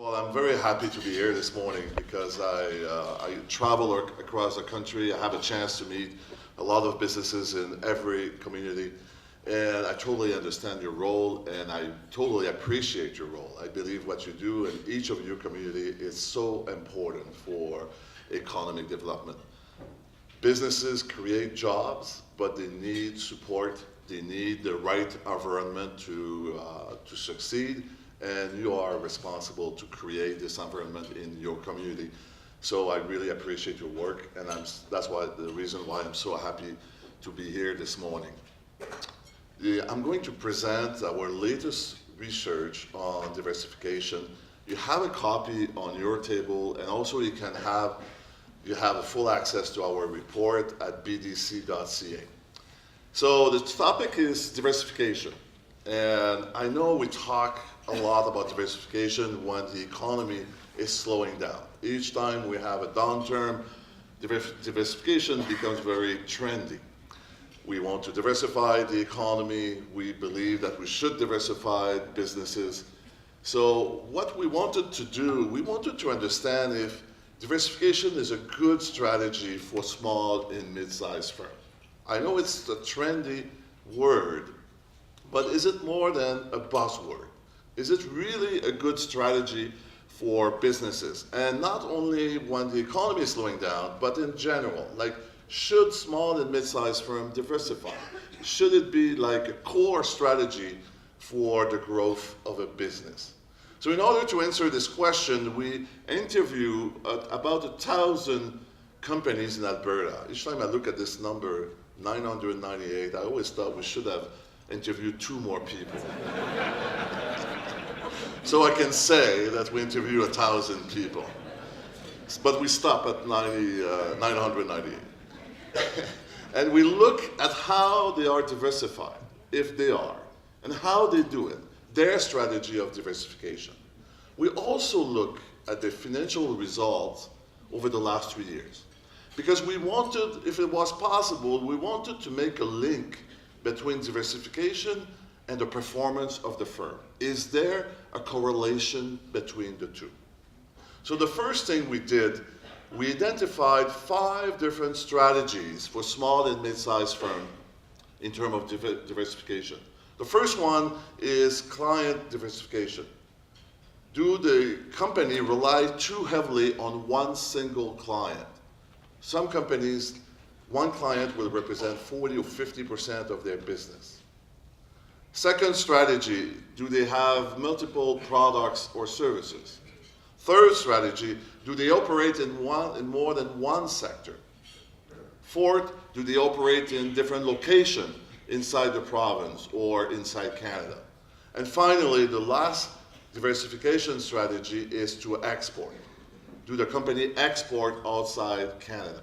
Well, I'm very happy to be here this morning because I travel across the country. I have a chance to meet a lot of businesses in every community, and I totally understand your role, and I totally appreciate your role. I believe what you do in each of your community is so important for economic development. Businesses create jobs, but they need support. They need the right environment to succeed, and you are responsible to create this environment in your community. So I really appreciate your work, and that's the reason why I'm so happy to be here this morning. I'm going to present our latest research on diversification. You have a copy on your table, and also you have full access to our report at bdc.ca. So the topic is diversification. And I know we talk a lot about diversification when the economy is slowing down. Each time we have a downturn, diversification becomes very trendy. We want to diversify the economy. We believe that we should diversify businesses. So what we wanted to do, we wanted to understand if diversification is a good strategy for small and mid-sized firms. I know it's a trendy word, but is it more than a buzzword? Is it really a good strategy for businesses? And not only when the economy is slowing down, but in general, like, should small and mid-sized firms diversify? Should it be like a core strategy for the growth of a business? So in order to answer this question, we interview about 1,000 companies in Alberta. Each time I look at this number, 998, I always thought we should have interviewed 2 more people. So I can say that we interview 1,000 people. But we stop at 998. And we look at how they are diversified, if they are, and how they do it, their strategy of diversification. We also look at the financial results over the last 3 years. Because we wanted, if it was possible, we wanted to make a link between diversification and the performance of the firm. Is there a correlation between the two? So the first thing we did, we identified 5 different strategies for small and mid-sized firms in terms of diversification. The first one is client diversification. Do the company rely too heavily on one single client? Some companies, one client will represent 40 or 50% of their business. Second strategy, do they have multiple products or services? Third strategy, do they operate in more than one sector? Fourth, do they operate in different locations inside the province or inside Canada? And finally, the last diversification strategy is to export. Do the company export outside Canada?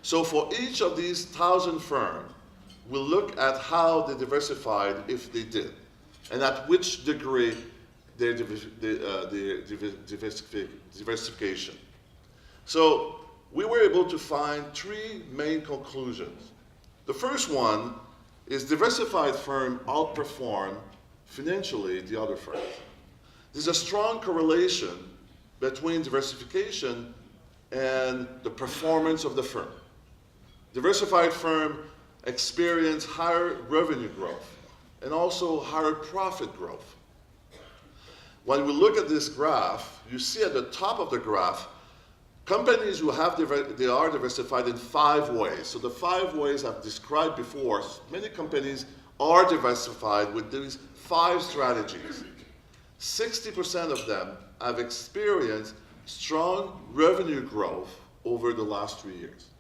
So for each of these 1,000 firms, we'll look at how they diversified, if they did, and at which degree their diversification. So we were able to find 3 main conclusions. The first one is diversified firms outperform financially the other firms. There's a strong correlation between diversification and the performance of the firm. Diversified firms experience higher revenue growth and also higher profit growth. When we look at this graph, you see at the top of the graph, companies who they are diversified in 5 ways. So the 5 ways I've described before, many companies are diversified with these 5 strategies. 60% of them have experienced strong revenue growth over the last 3 years.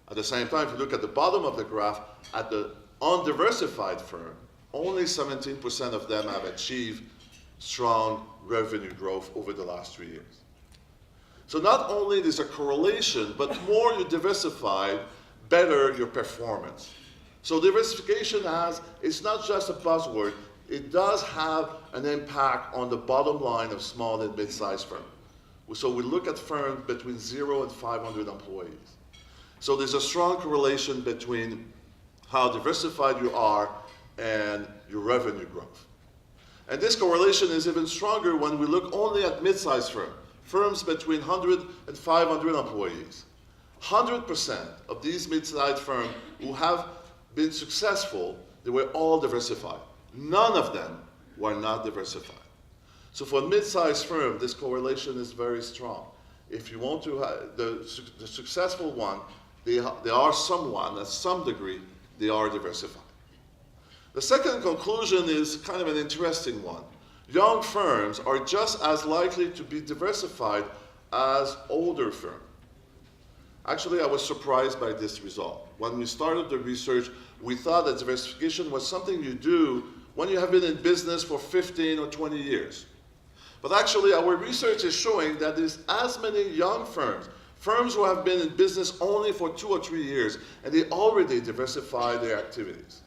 At the same time, if you look at the bottom of the graph, at the undiversified firm, only 17% of them have achieved strong revenue growth over the last 3 years. So not only there's a correlation, but more you diversify, better your performance. So diversification it's not just a buzzword, it does have an impact on the bottom line of small and mid-sized firms. So we look at firms between 0 and 500 employees. So there's a strong correlation between how diversified you are and your revenue growth. And this correlation is even stronger when we look only at mid-sized firms, firms between 100 and 500 employees. 100% of these mid-sized firms who have been successful, they were all diversified. None of them were not diversified. So for a mid-sized firm, this correlation is very strong. If you want to have the successful one, they are someone, at some degree, they are diversified. The second conclusion is kind of an interesting one. Young firms are just as likely to be diversified as older firms. Actually, I was surprised by this result. When we started the research, we thought that diversification was something you do when you have been in business for 15 or 20 years. But actually, our research is showing that there's as many young firms, firms who have been in business only for 2 or 3 years, and they already diversify their activities.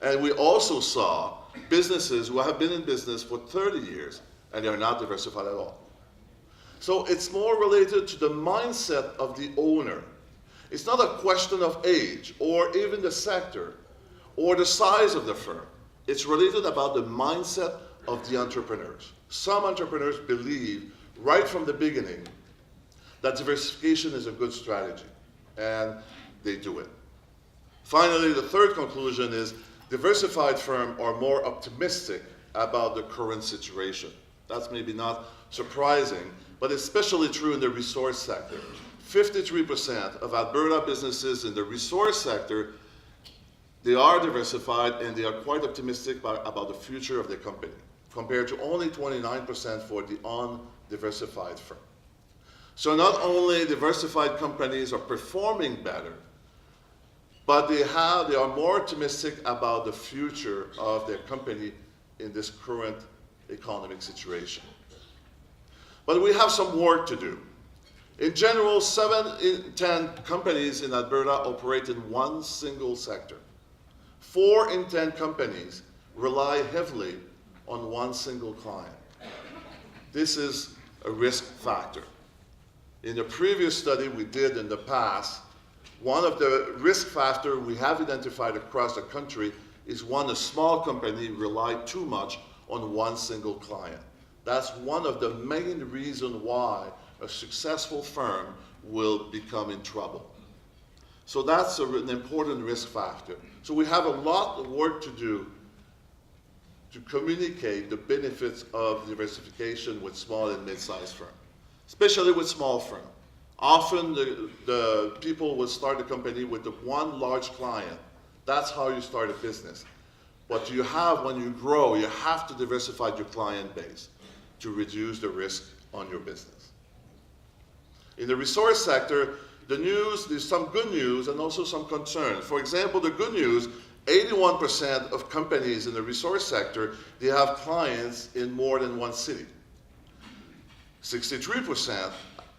And we also saw businesses who have been in business for 30 years, and they are not diversified at all. So it's more related to the mindset of the owner. It's not a question of age, or even the sector, or the size of the firm. It's related about the mindset of the entrepreneurs. Some entrepreneurs believe right from the beginning that diversification is a good strategy, and they do it. Finally, the third conclusion is diversified firms are more optimistic about the current situation. That's maybe not surprising, but especially true in the resource sector. 53% of Alberta businesses in the resource sector, they are diversified and they are quite optimistic about the future of their company, compared to only 29% for the undiversified firm. So not only diversified companies are performing better, but they are more optimistic about the future of their company in this current economic situation. But we have some work to do. In general, 7 in 10 companies in Alberta operate in one single sector. 4 in 10 companies rely heavily on one single client. This is a risk factor. In the previous study we did in the past, one of the risk factors we have identified across the country is when a small company relies too much on one single client. That's one of the main reasons why a successful firm will become in trouble. So that's an important risk factor. So we have a lot of work to do to communicate the benefits of diversification with small and mid-sized firms, especially with small firms. Often the people will start a company with the one large client. That's how you start a business. But when you grow, you have to diversify your client base to reduce the risk on your business. In the resource sector, there's some good news and also some concern. For example, the good news, 81% of companies in the resource sector, they have clients in more than one city. 63%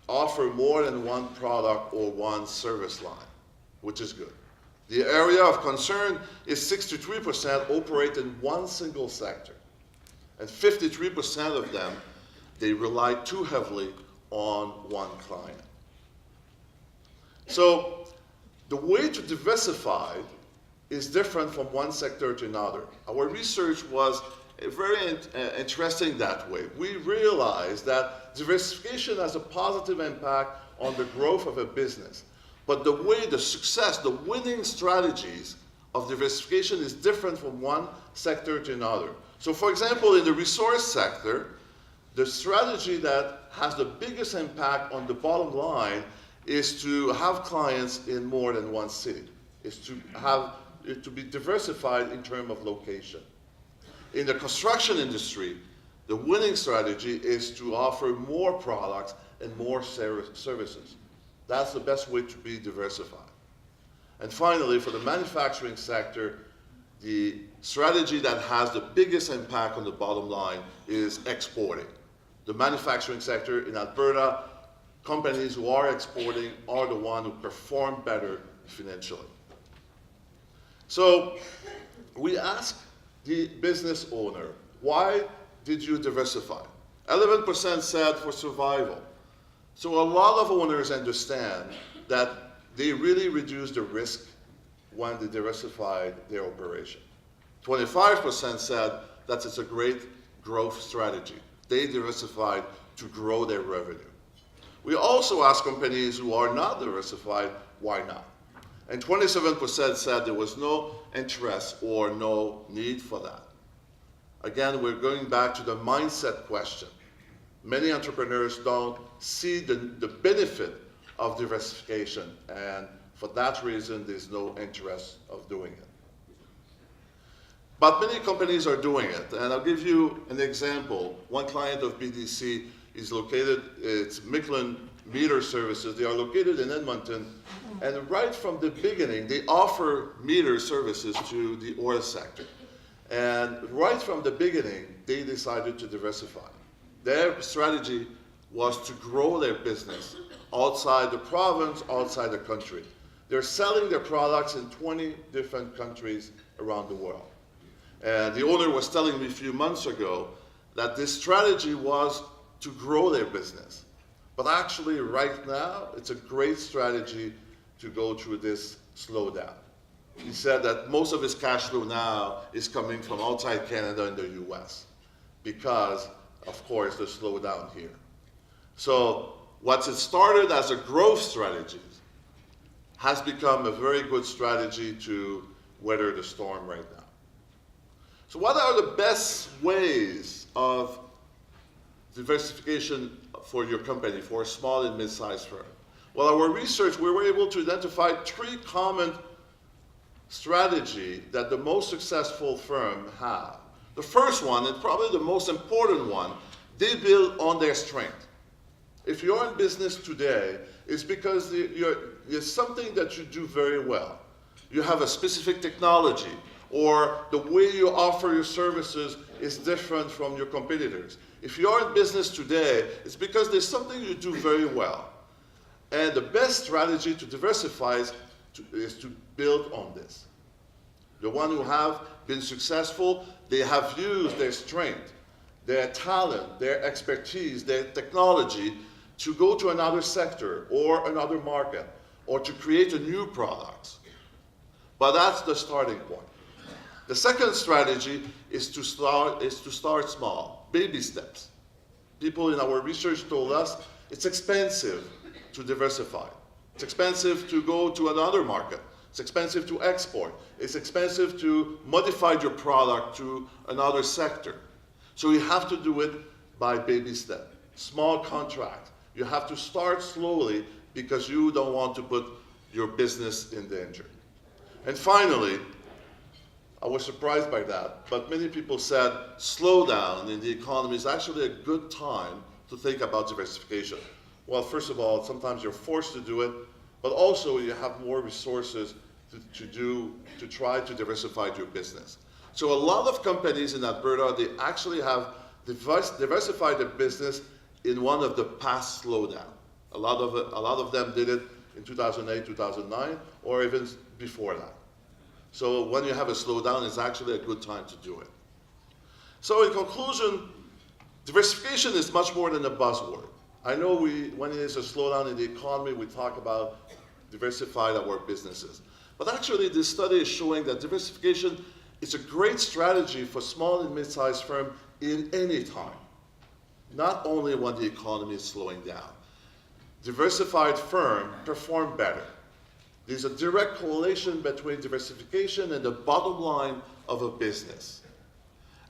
offer more than one product or one service line, which is good. The area of concern is 63% operate in one single sector. And 53% of them, they rely too heavily on one client. So the way to diversify is different from one sector to another. Our research was very interesting that way. We realized that diversification has a positive impact on the growth of a business. But the way the success, the winning strategies of diversification is different from one sector to another. So for example, in the resource sector, the strategy that has the biggest impact on the bottom line is to have clients in more than one city, is to be diversified in terms of location. In the construction industry, the winning strategy is to offer more products and more services. That's the best way to be diversified. And finally, for the manufacturing sector, the strategy that has the biggest impact on the bottom line is exporting. The manufacturing sector in Alberta, companies who are exporting are the ones who perform better financially. So we asked the business owner, why did you diversify? 11% said for survival. So a lot of owners understand that they really reduce the risk when they diversify their operation. 25% said that it's a great growth strategy. They diversified to grow their revenue. We also asked companies who are not diversified, why not? And 27% said there was no interest or no need for that. Again, we're going back to the mindset question. Many entrepreneurs don't see the benefit of diversification, and for that reason, there's no interest of doing it. But many companies are doing it, and I'll give you an example. One client of BDC is located, it's Michelin Meter Services. They are located in Edmonton, and right from the beginning, they offer meter services to the oil sector. And right from the beginning, they decided to diversify. Their strategy was to grow their business outside the province, outside the country. They're selling their products in 20 different countries around the world. And the owner was telling me a few months ago that this strategy was to grow their business. But actually, right now, it's a great strategy to go through this slowdown. He said that most of his cash flow now is coming from outside Canada and the US because, of course, the slowdown here. So what it started as a growth strategy has become a very good strategy to weather the storm right now. So what are the best ways of diversification for your company, for a small and mid-sized firm? Well, our research, we were able to identify 3 common strategies that the most successful firm have. The first one, and probably the most important one, they build on their strength. If you're in business today, it's because it's something that you do very well. You have a specific technology, or the way you offer your services is different from your competitors. If you're in business today, it's because there's something you do very well. And the best strategy to diversify is to build on this. The ones who have been successful, they have used their strength, their talent, their expertise, their technology to go to another sector or another market or to create a new product. But that's the starting point. The second strategy is to start small, baby steps. People in our research told us it's expensive to diversify. It's expensive to go to another market. It's expensive to export. It's expensive to modify your product to another sector. So you have to do it by baby step, small contract. You have to start slowly because you don't want to put your business in danger. And finally, I was surprised by that, but many people said slowdown in the economy is actually a good time to think about diversification. Well, first of all, sometimes you're forced to do it, but also you have more resources to try to diversify your business. So a lot of companies in Alberta, they actually have diversified their business in one of the past slowdown. A lot of them did it in 2008, 2009, or even before that. So when you have a slowdown, it's actually a good time to do it. So in conclusion, diversification is much more than a buzzword. I know when it is a slowdown in the economy, we talk about diversify our businesses. But actually, this study is showing that diversification is a great strategy for small and mid-sized firms in any time, not only when the economy is slowing down. Diversified firms perform better. There's a direct correlation between diversification and the bottom line of a business.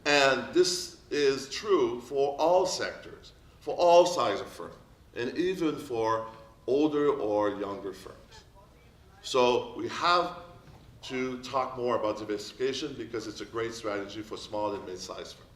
And this is true for all sectors, for all sizes of firms, and even for older or younger firms. So we have to talk more about diversification because it's a great strategy for small and mid-sized firms.